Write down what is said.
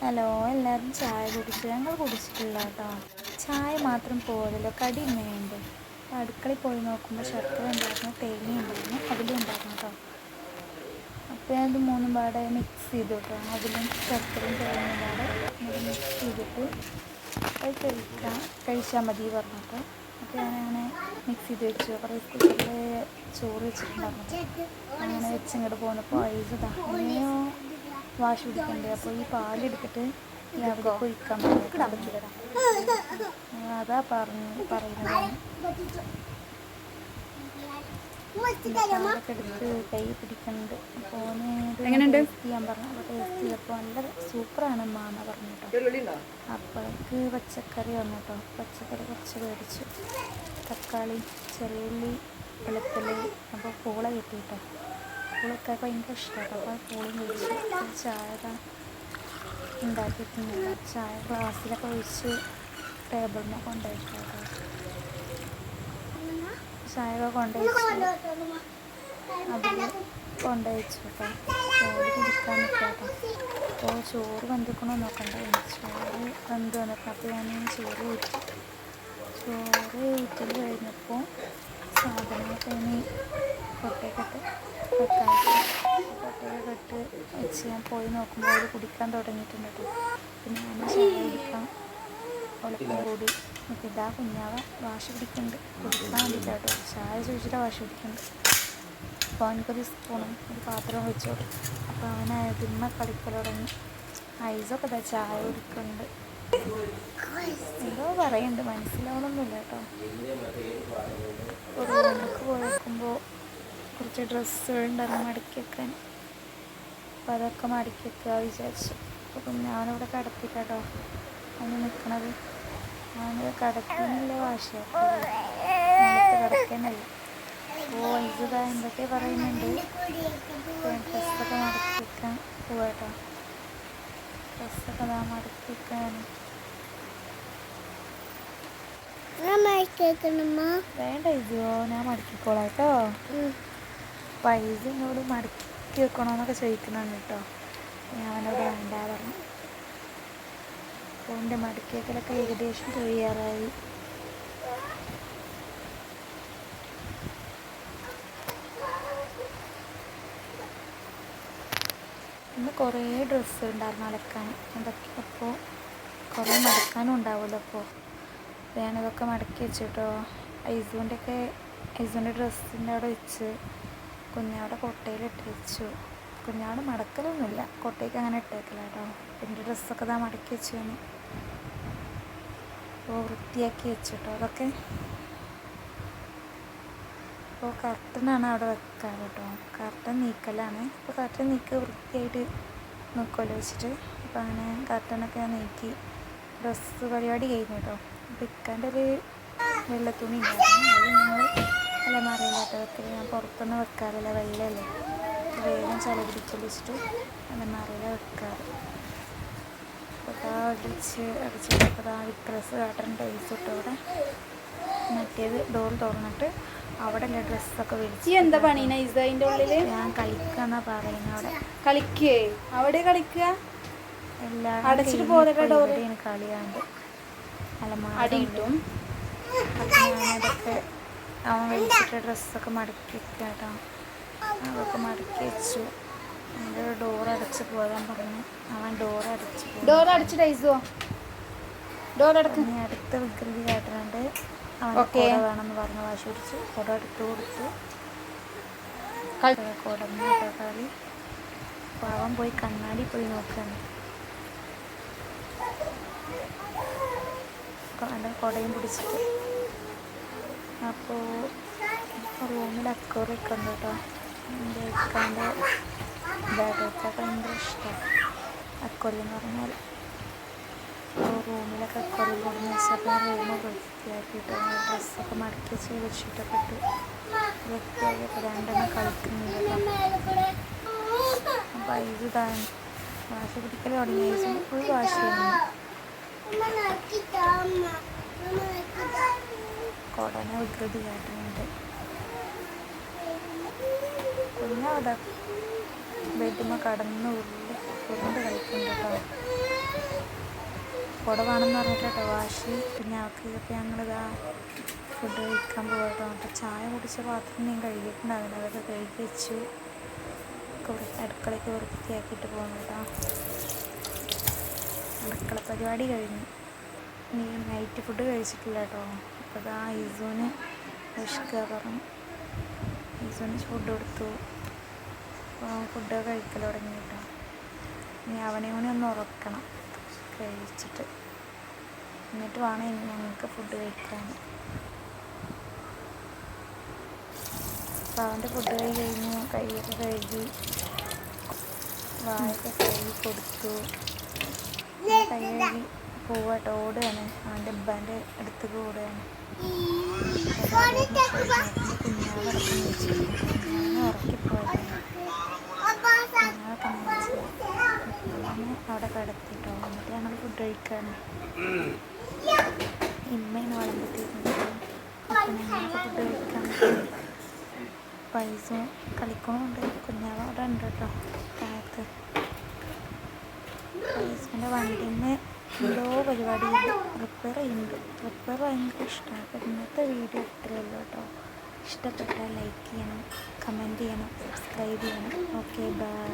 Hello, എല്ലാവരും ചായ കുടിച്ചു. ഞങ്ങൾ കുടിച്ചിട്ടില്ല കേട്ടോ. ചായ മാത്രം പോരല്ലോ, കടി ഇങ്ങനെയുണ്ട്. അടുക്കളയിൽ പോയി നോക്കുമ്പോൾ ശർക്കര ഉണ്ടായിരുന്നു, തേങ്ങ ഉണ്ടായിരുന്നു, അതിലും ഉണ്ടായിരുന്നു കേട്ടോ. അപ്പോൾ ഞാനത് മൂന്നും പാടെ മിക്സ് ചെയ്തു കേട്ടോ. അതിലും ശർക്കരയും തേങ്ങയും പാടെ മിക്സ് ചെയ്തിട്ട് അത് കഴിച്ചാൽ മതി പറഞ്ഞിട്ട്. അപ്പോൾ ഞാനങ്ങനെ മിക്സ് ചെയ്ത് വെച്ചു. കുറേ കുക്കറിൽ ചോറ് വെച്ചിട്ടുണ്ടായിരുന്നു. അങ്ങനെ വെച്ചിങ്ങോട്ട് പോകുന്നപ്പോൾ ഐസതാ എങ്ങനെയോ വാശി പിടിക്കണ്ടേ. അപ്പോൾ ഈ പാലെടുത്തിട്ട് ഈ അവിടെ ഒഴിക്കാൻ പറ്റില്ല. അതാ പറയുന്നത്. പാലൊക്കെ എടുത്ത് കൈ പിടിക്കുന്നുണ്ട്. അപ്പോൾ ടേസ്റ്റ് ചെയ്യാൻ പറഞ്ഞു. അപ്പോൾ ടേസ്റ്റ് ചെയ്തപ്പോൾ നല്ല സൂപ്പറാണ് മാമ പറഞ്ഞു കേട്ടോ. അപ്പോഴേക്ക് പച്ചക്കറി വന്നു കേട്ടോ. പച്ചക്കറി കുറച്ച് മേടിച്ചു. തക്കാളി, ചെറിയ ഉള്ളി, വെളുത്തുള്ളി. അപ്പോൾ പൂള കിട്ടി കേട്ടോ. പൂളൊക്കെ ഭയങ്കര ഇഷ്ടമാണ്. അപ്പോൾ പൂളും കഴിച്ചു. ചായ ഉണ്ടാക്കിയിട്ടുണ്ട്. ചായ ഗ്ലാസ്സിലൊക്കെ ഒഴിച്ച് ടേബിളിൽ കൊണ്ടുപോയിട്ട് കേട്ടോ. ചായ കൊണ്ടുവച്ചു. അതിൽ കൊണ്ടുവച്ചു കേട്ടോ. ചോറ് കുടിക്കാൻ നിൽക്കാട്ടോ. അപ്പോൾ ചോറ് വെന്തിക്കണോ നോക്കണ്ട. ചോറ് വെന്ത് വന്നിട്ട് അപ്പോൾ ഞാൻ ചോറ് ഊറ്റൽ കഴിഞ്ഞപ്പോൾ സാധനങ്ങളൊക്കെ ഇനി കൊട്ടയൊക്കെ വെച്ച് ഞാൻ പോയി നോക്കുമ്പോൾ അത് കുടിക്കാൻ തുടങ്ങിയിട്ടുണ്ട് കേട്ടോ. പിന്നെ ഞാൻ ചായ കുടിക്കാം ഒളിപ്പം കൂടി. എന്നിട്ട് ഇതാ കുഞ്ഞാവ വാശി പിടിക്കുന്നുണ്ട്, കുടിക്കാൻ വേണ്ടിയിട്ട് കേട്ടോ. ചായ ചോദിച്ചിട്ട് വാശി പിടിക്കുന്നുണ്ട്. അപ്പോൾ അവനക്കൊരു സ്പൂണും ഒരു പാത്രവും വെച്ചോളൂ. അപ്പോൾ അവൻ അതിന്മ കളിക്കൽ തുടങ്ങി. ഐസൊക്കെ ഇതാ ചായ കുടിക്കുന്നുണ്ട്. എന്തോ പറയുന്നുണ്ട്, മനസ്സിലാവണമെന്നില്ല കേട്ടോ. ഒരു റൂമിലേക്ക് പോയി വെക്കുമ്പോൾ കുറച്ച് ഡ്രസ്സുകൾ ഉണ്ടായിരുന്നു മടക്കി വെക്കാൻ. അപ്പോൾ അതൊക്കെ മടക്കി വെക്കുക വിചാരിച്ചു. അപ്പോൾ കുഞ്ഞാവനിവിടെ കിടത്തി കേട്ടോ. അവന് നിൽക്കണത് അവന് കിടക്കുന്നില്ല, വാശിയാക്കി കിടക്കാനല്ല. അപ്പോൾ ഇതാ എന്തൊക്കെ പറയുന്നുണ്ട്. ഡ്രസ്സൊക്കെ മടക്കി വെക്കാൻ പോവാട്ടോ. ഡ്രസ്സൊക്കെ മടക്കി വെക്കാൻ വേണ്ട ഇതോ, ഞാൻ മടക്കിക്കോളാം കേട്ടോ. പൈസ എന്നോട് മടക്കി വെക്കണമെന്നൊക്കെ ചോദിക്കുന്നുണ്ട് കേട്ടോ. ഞാൻ അവനോട് വേണ്ട പറഞ്ഞു. അപ്പോൾ എൻ്റെ മടക്കി വെക്കലൊക്കെ ഏകദേശം കഴിയാറായി. ഇന്ന് കുറേ ഡ്രസ്സ് ഉണ്ടായിരുന്നു അലക്കാൻ. അതൊക്കെ അപ്പോൾ കുറേ മടക്കാനും ഉണ്ടാവുമല്ലോ. അപ്പോൾ ഞാനിതൊക്കെ മടക്കി വെച്ചു കേട്ടോ. ഐസുവിൻ്റെ ഡ്രസ്സിൻ്റെ അവിടെ വെച്ച് കുഞ്ഞാവിടെ കൊട്ടയിലിട്ട് വെച്ചു. കുഞ്ഞാവിടെ മടക്കലൊന്നുമില്ല, കൊട്ടയ്ക്ക് അങ്ങനെ ഇട്ടേക്കില്ല കേട്ടോ. എൻ്റെ ഡ്രസ്സൊക്കെ ഇതാ മടക്കി വെച്ചു ഞാൻ. അപ്പോൾ വൃത്തിയാക്കി വെച്ചു കേട്ടോ അതൊക്കെ. അപ്പോൾ കർട്ടനാണ് അവിടെ വെക്കാൻ കേട്ടോ. കർട്ടൻ നീക്കലാണ്. അപ്പോൾ കർട്ടൻ നീക്കുക വൃത്തിയായിട്ട് നോക്കുമല്ലോ വെച്ചിട്ട്. അപ്പോൾ അങ്ങനെ കർട്ടനൊക്കെ ഞാൻ നീക്കി. ഡ്രസ്സ് പരിപാടി കഴിഞ്ഞു കേട്ടോ. അപ്പോൾ ഇക്കാൻ്റെ ഒരു വെള്ള തുണി ഉണ്ടായിരുന്നു. അത് ഞങ്ങൾ അലമാരയിലോട്ട് വെക്കൽ. ഞാൻ പുറത്തൊന്നും വെക്കാറില്ല, വെള്ളമല്ലേ. വേഗം ചല പിടിച്ചൊളിച്ചിട്ട് അലമാരയിൽ വെക്കാറ്. അപ്പോൾ അടിച്ചപ്പോൾ ഡ്രസ്സ് കാട്ടൻ ടൈസ് ഇട്ട് അവിടെ മറ്റേത് ഡോർ തുറന്നിട്ട് അവിടെ അല്ലേ ഡ്രസ്സൊക്കെ വിളിച്ച്. എന്താ പണി നൈസ അതിൻ്റെ ഉള്ളിൽ? ഞാൻ കളിക്കാന്നാ പറയുന്നത്. അവിടെ കളിക്കേ? അവിടെ കളിക്കുക എല്ലാം അടച്ചിട്ട് പോകുന്ന കളിയാണ്ട് അലമാര കിട്ടും. അപ്പം ഞാനതൊക്കെ അവൻ വിളിച്ചിട്ട് ഡ്രസ്സൊക്കെ മടക്കി വെക്കുക കേട്ടോ. അതൊക്കെ മടക്കി വെച്ചു. എൻ്റെ ഡോർ അടച്ച് പോകാൻ പറഞ്ഞു. അവൻ ഡോർ അടച്ചിട്ട് ഐസോ ഡോർ അടക്കും. ഇനി അടുത്ത വികൃതി കേട്ടിട്ടുണ്ട്. അവൻ കുട വേണമെന്ന് പറഞ്ഞ് വാശി പിടിച്ച് കുട എടുത്ത് കൊടുത്തു. കുടന്ന് കേട്ടോ കളി. അപ്പോൾ അവൻ പോയി കണ്ണാടി പോയി നോക്കുകയാണ്. എൻ്റെ കുടയും പിടിച്ചിട്ട്. അപ്പോൾ റൂമിൽ അക്കോറിയൊക്കെ ഉണ്ട് കേട്ടോ. എൻ്റെ ഇക്കാൻ്റെ ബാഗൊക്കെ ഭയങ്കര ഇഷ്ടമാണ് അക്കോറി എന്ന് പറഞ്ഞാൽ. അപ്പോൾ റൂമിലൊക്കെ അക്കോറി കൊടുന്ന് വെച്ചപ്പോൾ റൂമ് വൃത്തിയാക്കിയിട്ട് ഡ്രസ്സൊക്കെ മടക്കി വെച്ച് വെച്ചിട്ടൊക്കെ ഇട്ട് വൃത്തിയാക്കിയപ്പോൾ രണ്ടെണ്ണം കളിക്കുന്നുണ്ട്. അപ്പോൾ ഇത് വാശി പിടിക്കൽ തുടങ്ങിയ ഫുൾ വാശിയാണ്. കുടനെ വികൃതി കാട്ടുന്നുണ്ട്. കുഞ്ഞവിടെ ബെഡുമ്മ കടന്ന് ഉരുണ്ട് കളിക്കുന്നുണ്ട് കേട്ടോ. കുട വേണമെന്ന് പറഞ്ഞിട്ട് കേട്ടോ വാശി. പിന്നെ അവൾക്ക് ഇപ്പോൾ ഞങ്ങളിതാ ഫുഡ് കഴിക്കാൻ പോകട്ടോ. അപ്പോൾ ചായ കുടിച്ച പാത്രം ഞാൻ കഴുകിയിട്ടുണ്ടാവില്ല, അതൊക്കെ കഴുകി വെച്ചു. അടുക്കളയ്ക്ക് വൃത്തിയാക്കിയിട്ട് പോകുന്നു കേട്ടോ. അടുക്കള പരിപാടി കഴിഞ്ഞു. നീ നൈറ്റ് ഫുഡ് കഴിച്ചിട്ടില്ല കേട്ടോ. അപ്പോൾ ഇതാ ഈസൂന് വിശക്കുക പറഞ്ഞു. ഈസൂന് ഫുഡ് കൊടുത്തു. അപ്പോൾ ഫുഡ് കഴിക്കൽ തുടങ്ങി കേട്ടോ. ഇനി അവനെ കൂടി ഒന്ന് ഉറക്കണം കഴിച്ചിട്ട്, എന്നിട്ട് വേണം ഇനി ഞങ്ങൾക്ക് ഫുഡ് കഴിക്കാൻ. അപ്പോൾ അവൻ്റെ ഫുഡ് കഴിഞ്ഞു, കൈയൊക്കെ കഴുകി വായൊക്കെ കഴുകി കൊടുത്തു. കൈ കഴുകി പോവാട്ടോ, ഓടുകയാണ്. അവൻ്റെ ഉപ്പാൻ്റെ അടുത്തേക്ക് ഓടുകയാണ്. കുഞ്ഞാവടക്കം വെച്ചു, കുഞ്ഞാവിനെ ഉറക്കിപ്പോയതാണ്. അവിടെ കിടത്തിട്ടോ. എന്നിട്ട് ഞങ്ങൾ ഫുഡ് കഴിക്കാണ്. ഇമ്മയാണ് വളമ്പത്തിരുന്നത്. അപ്പം ഞങ്ങൾക്ക് ഫുഡ് കഴിക്കാൻ പൈസ കളിക്കണമുണ്ട്. കുഞ്ഞാവ് അവിടെ ഉണ്ട് കേട്ടോ താഴത്ത്. പൈസൻ്റെ വണ്ടിന്ന് എന്തോ പരിപാടിയുണ്ട്, റിപ്പയർ ചെയ്യുന്നുണ്ട്. റിപ്പയർ ഭയങ്കര ഇഷ്ടമാണ്. അപ്പോൾ ഇന്നത്തെ വീഡിയോ ഇത്രയല്ലോ കേട്ടോ. ഇഷ്ടപ്പെട്ടാൽ ലൈക്ക് ചെയ്യണം, കമൻറ്റ് ചെയ്യണം, സബ്സ്ക്രൈബ് ചെയ്യണം. Okay, by.